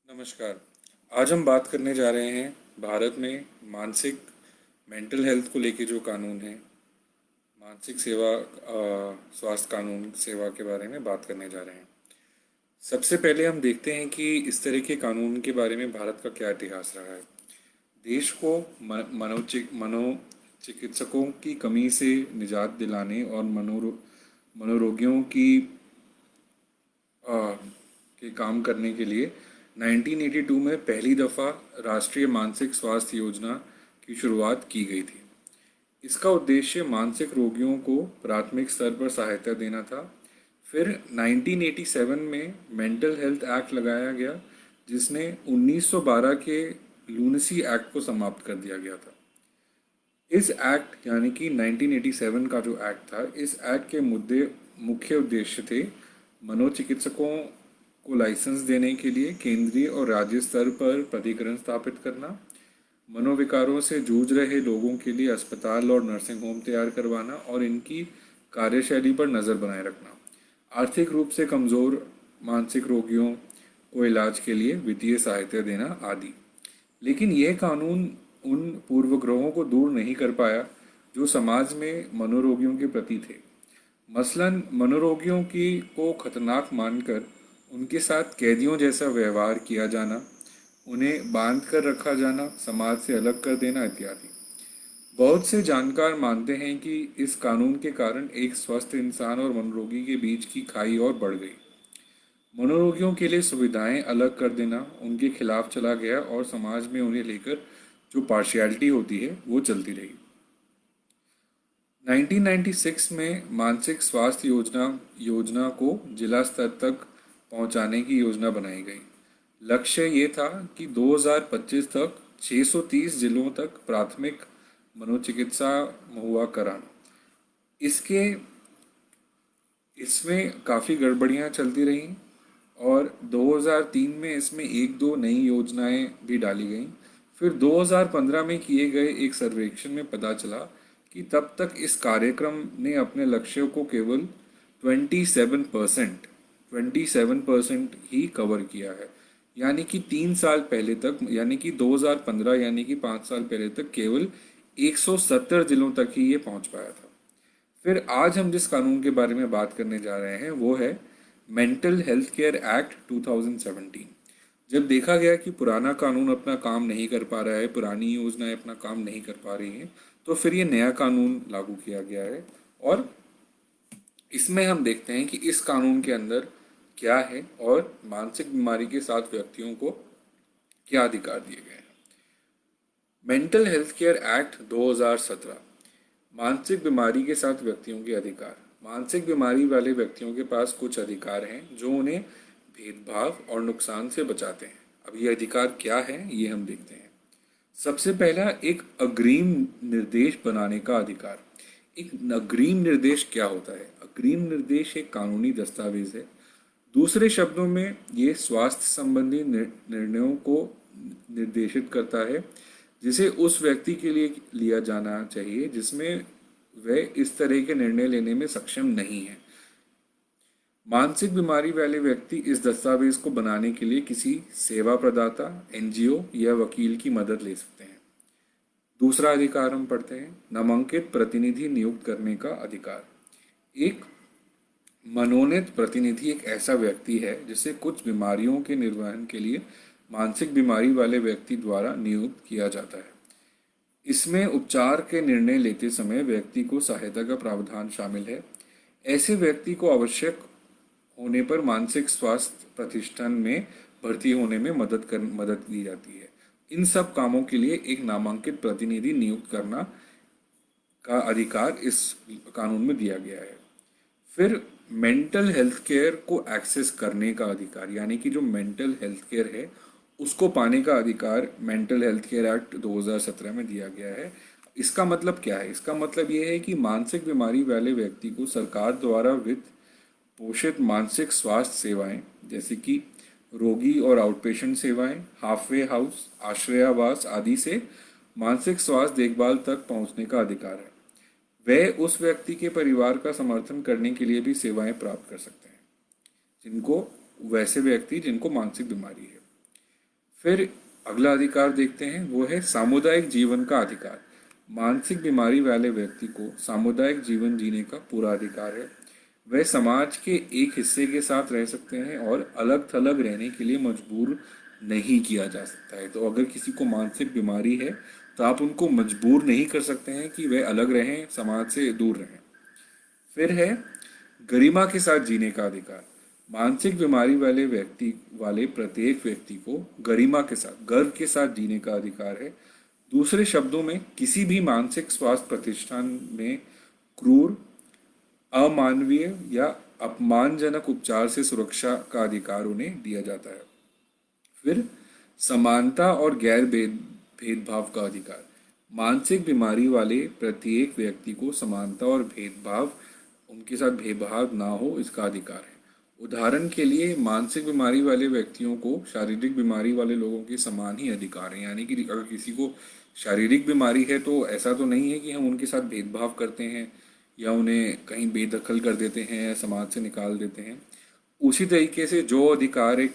नमस्कार। आज हम बात करने जा रहे हैं भारत में मानसिक मेंटल हेल्थ को लेके जो कानून है, मानसिक सेवा स्वास्थ्य कानून सेवा के बारे में बात करने जा रहे हैं। सबसे पहले हम देखते हैं कि इस तरह के कानून के बारे में भारत का क्या इतिहास रहा है। देश को मनोचिकित्सकों की कमी से निजात दिलाने और मनोरोगियों की के काम करने के लिए 1982 में पहली दफ़ा राष्ट्रीय मानसिक स्वास्थ्य योजना की शुरुआत की गई थी। इसका उद्देश्य मानसिक रोगियों को प्राथमिक स्तर पर सहायता देना था। फिर 1987 में मेंटल हेल्थ एक्ट लगाया गया, जिसने 1912 के लूनेसी एक्ट को समाप्त कर दिया गया था। इस एक्ट यानी कि 1987 का जो एक्ट था, इस एक्ट के मुख्य उद्देश्य थे मनोचिकित्सकों को लाइसेंस देने के लिए केंद्रीय और राज्य स्तर पर प्राधिकरण स्थापित करना, मनोविकारों से जूझ रहे लोगों के लिए अस्पताल और नर्सिंग होम तैयार करवाना और इनकी कार्यशैली पर नज़र बनाए रखना, आर्थिक रूप से कमज़ोर मानसिक रोगियों को इलाज के लिए वित्तीय सहायता देना आदि। लेकिन यह कानून उन पूर्वग्रहों को दूर नहीं कर पाया जो समाज में मनोरोगियों के प्रति थे। मसलन मनोरोगियों की को खतरनाक मानकर उनके साथ कैदियों जैसा व्यवहार किया जाना, उन्हें बांध कर रखा जाना, समाज से अलग कर देना इत्यादि। बहुत से जानकार मानते हैं कि इस कानून के कारण एक स्वस्थ इंसान और मनोरोगी के बीच की खाई और बढ़ गई। मनोरोगियों के लिए सुविधाएं अलग कर देना उनके खिलाफ चला गया और समाज में उन्हें लेकर जो पार्शियलिटी होती है वो चलती रही। 1996 में मानसिक स्वास्थ्य योजना को जिला स्तर तक पहुंचाने की योजना बनाई गई। लक्ष्य ये था कि 2025 तक 630 जिलों तक प्राथमिक मनोचिकित्सा हुआ कराना। इसके इसमें काफ़ी गड़बड़ियाँ चलती रहीं और 2003 में इसमें एक दो नई योजनाएं भी डाली गईं। फिर 2015 में किए गए एक सर्वेक्षण में पता चला कि तब तक इस कार्यक्रम ने अपने लक्ष्यों को केवल 27% ही कवर किया है। यानी कि 3 साल पहले तक, यानी कि 2015 यानी कि 5 साल पहले तक केवल 170 जिलों तक ही ये पहुंच पाया था। फिर आज हम जिस कानून के बारे में बात करने जा रहे हैं वो है मेंटल हेल्थ केयर एक्ट 2017। जब देखा गया कि पुराना कानून अपना काम नहीं कर पा रहा है, पुरानी योजनाएं अपना काम नहीं कर पा रही हैं, तो फिर ये नया कानून लागू किया गया है। और इसमें हम देखते हैं कि इस कानून के अंदर क्या है और मानसिक बीमारी के साथ व्यक्तियों को क्या अधिकार दिए गए हैं। Mental health care act 2017। मानसिक बीमारी के साथ व्यक्तियों के अधिकार। मानसिक बीमारी वाले व्यक्तियों के पास कुछ अधिकार हैं जो उन्हें भेदभाव और नुकसान से बचाते हैं। अब ये अधिकार क्या है ये हम देखते हैं। सबसे पहला, एक अग्रिम निर्देश बनाने का अधिकार। एक अग्रिम निर्देश क्या होता है? अग्रिम निर्देश एक कानूनी दस्तावेज है। दूसरे शब्दों में ये स्वास्थ्य संबंधी निर्णयों को निर्देशित करता है जिसे उस व्यक्ति के लिए लिया जाना चाहिए जिसमें वह इस तरह के निर्णय लेने में सक्षम नहीं है। मानसिक बीमारी वाले व्यक्ति इस दस्तावेज को बनाने के लिए किसी सेवा प्रदाता, एनजीओ या वकील की मदद ले सकते हैं। दूसरा अधिकार हम पढ़ते हैं, नामांकित प्रतिनिधि नियुक्त करने का अधिकार। एक मनोनीत प्रतिनिधि एक ऐसा व्यक्ति है जिसे कुछ बीमारियों के निर्वहन के लिए मानसिक बीमारी वाले व्यक्ति द्वारा नियुक्त किया जाता है। इसमें उपचार के निर्णय लेते समय व्यक्ति को सहायता का प्रावधान शामिल है। ऐसे व्यक्ति को आवश्यक होने पर मानसिक स्वास्थ्य प्रतिष्ठान में भर्ती होने में मदद दी जाती है। इन सब कामों के लिए एक नामांकित प्रतिनिधि नियुक्त करना का अधिकार इस कानून में दिया गया है। फिर मेंटल हेल्थ केयर को एक्सेस करने का अधिकार, यानी कि जो मेंटल हेल्थ केयर है उसको पाने का अधिकार मेंटल हेल्थ केयर एक्ट 2017 में दिया गया है। इसका मतलब क्या है? इसका मतलब ये है कि मानसिक बीमारी वाले व्यक्ति को सरकार द्वारा वित्त पोषित मानसिक स्वास्थ्य सेवाएं जैसे कि रोगी और आउटपेशेंट सेवाएं, हाफवे हाउस, आश्रयावास आदि से मानसिक स्वास्थ्य देखभाल तक पहुंचने का अधिकार है। वह उस व्यक्ति के परिवार का समर्थन करने के लिए भी सेवाएं प्राप्त कर सकते हैं जिनको वैसे व्यक्ति जिनको मानसिक बीमारी है। फिर अगला अधिकार देखते हैं, वो है सामुदायिक जीवन का अधिकार। मानसिक बीमारी वाले व्यक्ति को सामुदायिक जीवन जीने का पूरा अधिकार है। वह समाज के एक हिस्से के साथ रह सकते हैं और अलग थलग रहने के लिए मजबूर नहीं किया जा सकता है। तो अगर किसी को मानसिक बीमारी है तो आप उनको मजबूर नहीं कर सकते हैं कि वह अलग रहें, समाज से दूर रहें। फिर है गरिमा के साथ जीने का अधिकार। मानसिक बीमारी वाले प्रत्येक व्यक्ति को गरिमा के साथ, गर्व के साथ जीने का अधिकार है। दूसरे शब्दों में, किसी भी मानसिक स्वास्थ्य प्रतिष्ठान में क्रूर, अमानवीय या अपमानजनक उपचार से सुरक्षा का अधिकार उन्हें दिया जाता है। फिर समानता और गैर भेदभाव का अधिकार। मानसिक बीमारी वाले प्रत्येक व्यक्ति को समानता और भेदभाव, उनके साथ भेदभाव ना हो, इसका अधिकार है। उदाहरण के लिए, मानसिक बीमारी वाले व्यक्तियों को शारीरिक बीमारी वाले लोगों के समान ही अधिकार है। यानी कि अगर किसी को शारीरिक बीमारी है तो ऐसा तो नहीं है कि हम उनके साथ भेदभाव करते हैं या उन्हें कहीं बेदखल कर देते हैं या समाज से निकाल देते हैं। उसी तरीके से जो अधिकार एक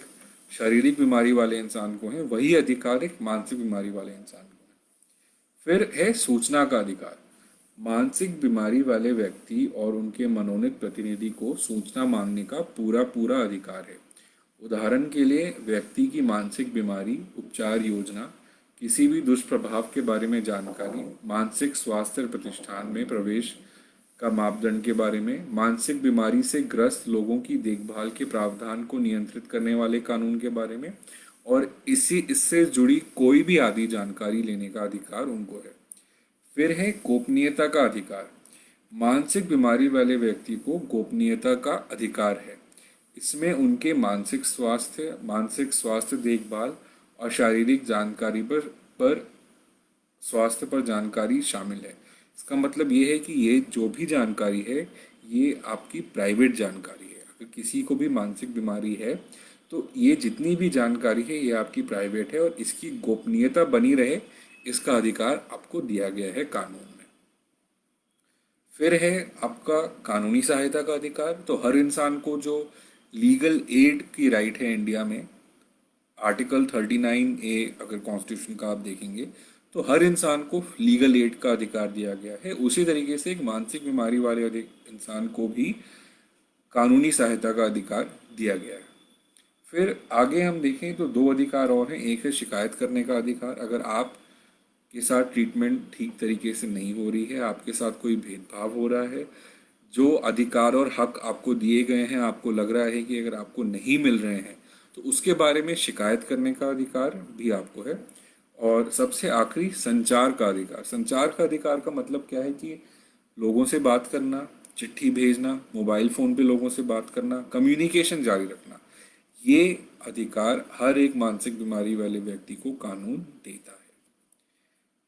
शारीरिक बीमारी वाले इंसान को है, वही अधिकार एक मानसिक बीमारी वाले इंसान को है। फिर है सूचना का अधिकार। मानसिक बीमारी वाले व्यक्ति और उनके मनोनीत प्रतिनिधि को सूचना मांगने का पूरा पूरा अधिकार है। उदाहरण के लिए, व्यक्ति की मानसिक बीमारी, उपचार योजना, किसी भी दुष्प्रभाव के बारे में जानकारी, मानसिक स्वास्थ्य प्रतिष्ठान में प्रवेश का मापदंड के बारे में, मानसिक बीमारी से ग्रस्त लोगों की देखभाल के प्रावधान को नियंत्रित करने वाले कानून के बारे में और इससे जुड़ी कोई भी आदि जानकारी लेने का अधिकार उनको है। फिर है गोपनीयता का अधिकार। मानसिक बीमारी वाले व्यक्ति को गोपनीयता का अधिकार है। इसमें उनके मानसिक स्वास्थ्य देखभाल और शारीरिक जानकारी पर स्वास्थ्य पर जानकारी शामिल है। इसका मतलब ये है कि ये जो भी जानकारी है, ये आपकी प्राइवेट जानकारी है। अगर किसी को भी मानसिक बीमारी है तो ये जितनी भी जानकारी है, ये आपकी प्राइवेट है और इसकी गोपनीयता बनी रहे, इसका अधिकार आपको दिया गया है कानून में। फिर है आपका कानूनी सहायता का अधिकार। तो हर इंसान को जो लीगल एड की राइट है इंडिया में, आर्टिकल 39A अगर कॉन्स्टिट्यूशन का आप देखेंगे तो हर इंसान को लीगल एड का अधिकार दिया गया है। उसी तरीके से एक मानसिक बीमारी वाले इंसान को भी कानूनी सहायता का अधिकार दिया गया है। फिर आगे हम देखें तो दो अधिकार और हैं। एक है शिकायत करने का अधिकार। अगर आप के साथ ट्रीटमेंट ठीक तरीके से नहीं हो रही है, आपके साथ कोई भेदभाव हो रहा है, जो अधिकार और हक आपको दिए गए हैं आपको लग रहा है कि अगर आपको नहीं मिल रहे हैं, तो उसके बारे में शिकायत करने का अधिकार भी आपको है। और सबसे आखिरी, संचार का अधिकार। संचार का अधिकार का मतलब क्या है कि लोगों से बात करना, चिट्ठी भेजना, मोबाइल फ़ोन पे लोगों से बात करना, कम्युनिकेशन जारी रखना, ये अधिकार हर एक मानसिक बीमारी वाले व्यक्ति को कानून देता है।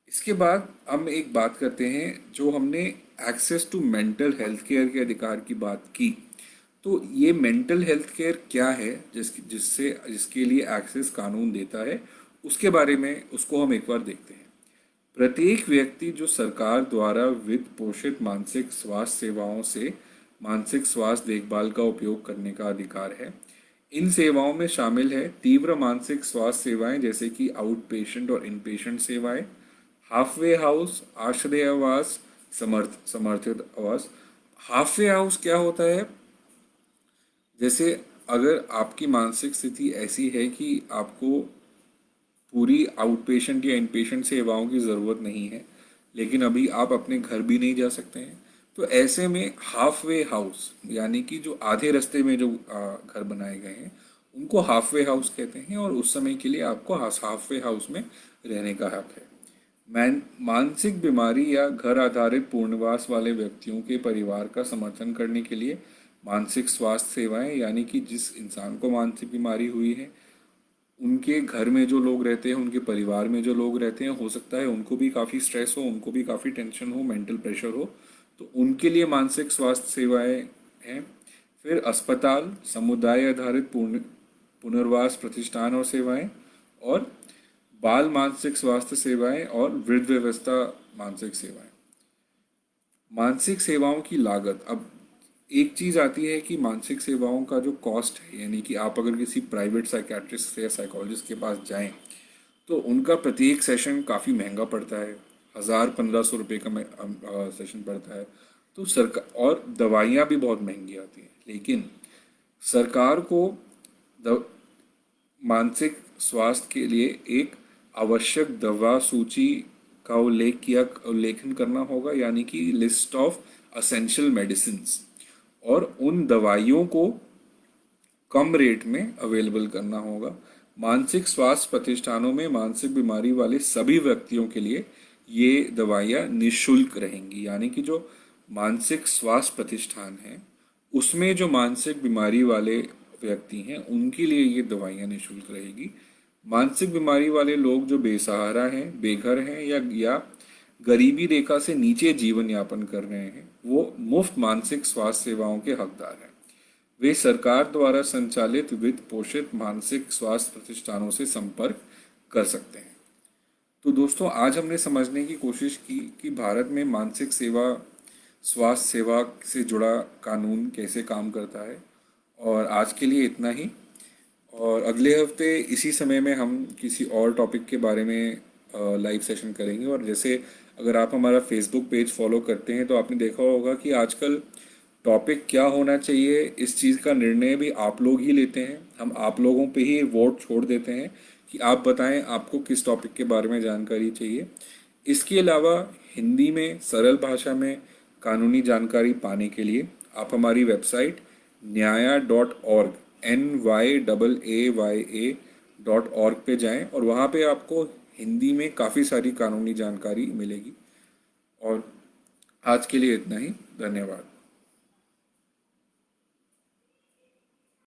इसके बाद हम एक बात करते हैं, जो हमने access to mental health care के अधिकार की बात की। तो ये मेंटल हेल्थ केयर क्या है जिसके लिए एक्सेस कानून देता है, उसके बारे में उसको हम एक बार देखते हैं। प्रत्येक व्यक्ति जो सरकार द्वारा वित्त पोषित मानसिक स्वास्थ्य सेवाओं से मानसिक स्वास्थ्य देखभाल का उपयोग करने का अधिकार है। इन सेवाओं में शामिल है तीव्र मानसिक स्वास्थ्य सेवाएं जैसे कि आउट पेशेंट और इन पेशेंट सेवाएं, हाफवे हाउस, आश्रय आवास, समर्थित आवास। हाफवे हाउस क्या होता है? जैसे अगर आपकी मानसिक स्थिति ऐसी है कि आपको पूरी आउट पेशेंट या इन पेशेंट सेवाओं की ज़रूरत नहीं है, लेकिन अभी आप अपने घर भी नहीं जा सकते हैं, तो ऐसे में हाफ वे हाउस, यानी कि जो आधे रास्ते में जो घर बनाए गए हैं, उनको हाफ वे हाउस कहते हैं और उस समय के लिए आपको हाफ वे हाउस में रहने का हक है। मानसिक बीमारी या घर आधारित पुनर्वास वाले व्यक्तियों के परिवार का समर्थन करने के लिए मानसिक स्वास्थ्य सेवाएं, यानी कि जिस इंसान को मानसिक बीमारी हुई है, उनके घर में जो लोग रहते हैं, उनके परिवार में जो लोग रहते हैं, हो सकता है उनको भी काफ़ी स्ट्रेस हो, उनको भी काफ़ी टेंशन हो, मेंटल प्रेशर हो, तो उनके लिए मानसिक स्वास्थ्य सेवाएं हैं। फिर अस्पताल, समुदाय आधारित पुनर्वास प्रतिष्ठान और सेवाएं, और बाल मानसिक स्वास्थ्य सेवाएं और वृद्ध व्यवस्था मानसिक सेवाएं। मानसिक सेवाओं की लागत। अब एक चीज़ आती है कि मानसिक सेवाओं का जो कॉस्ट है, यानी कि आप अगर किसी प्राइवेट साइकेट्रिस्ट या साइकोलॉजिस्ट के पास जाएं तो उनका प्रत्येक सेशन काफ़ी महंगा पड़ता है। 1000-1500 रुपये का सेशन पड़ता है। तो सरकार और दवाइयाँ भी बहुत महंगी आती हैं। लेकिन सरकार को द मानसिक स्वास्थ्य के लिए एक आवश्यक दवा सूची का उल्लेखन करना होगा, यानी कि लिस्ट ऑफ असेंशियल मेडिसिन्स, और उन दवाइयों को कम रेट में अवेलेबल करना होगा। मानसिक स्वास्थ्य प्रतिष्ठानों में मानसिक बीमारी वाले सभी व्यक्तियों के लिए ये दवाइयाँ निःशुल्क रहेंगी, यानी कि जो मानसिक स्वास्थ्य प्रतिष्ठान हैं उसमें जो मानसिक बीमारी वाले व्यक्ति हैं उनके लिए ये दवाइयाँ निःशुल्क रहेगी। मानसिक बीमारी वाले लोग जो बेसहारा हैं, बेघर हैं, या गरीबी रेखा से नीचे जीवन यापन कर रहे हैं, वो मुफ्त मानसिक स्वास्थ्य सेवाओं के हकदार हैं। वे सरकार द्वारा संचालित वित्त पोषित मानसिक स्वास्थ्य प्रतिष्ठानों से संपर्क कर सकते हैं। तो दोस्तों, आज हमने समझने की कोशिश की कि भारत में मानसिक सेवा स्वास्थ्य सेवा से जुड़ा कानून कैसे काम करता है। और आज के लिए इतना ही। और अगले हफ्ते इसी समय में हम किसी और टॉपिक के बारे में लाइव सेशन करेंगे। और जैसे अगर आप हमारा फेसबुक पेज फॉलो करते हैं तो आपने देखा होगा कि आजकल टॉपिक क्या होना चाहिए इस चीज़ का निर्णय भी आप लोग ही लेते हैं। हम आप लोगों पे ही वोट छोड़ देते हैं कि आप बताएं आपको किस टॉपिक के बारे में जानकारी चाहिए। इसके अलावा हिंदी में सरल भाषा में कानूनी जानकारी पाने के लिए आप हमारी वेबसाइट न्याया.org NYAAYA.org पे जाएं और वहाँ पे आपको हिंदी में काफ़ी सारी कानूनी जानकारी मिलेगी। और आज के लिए इतना ही। धन्यवाद।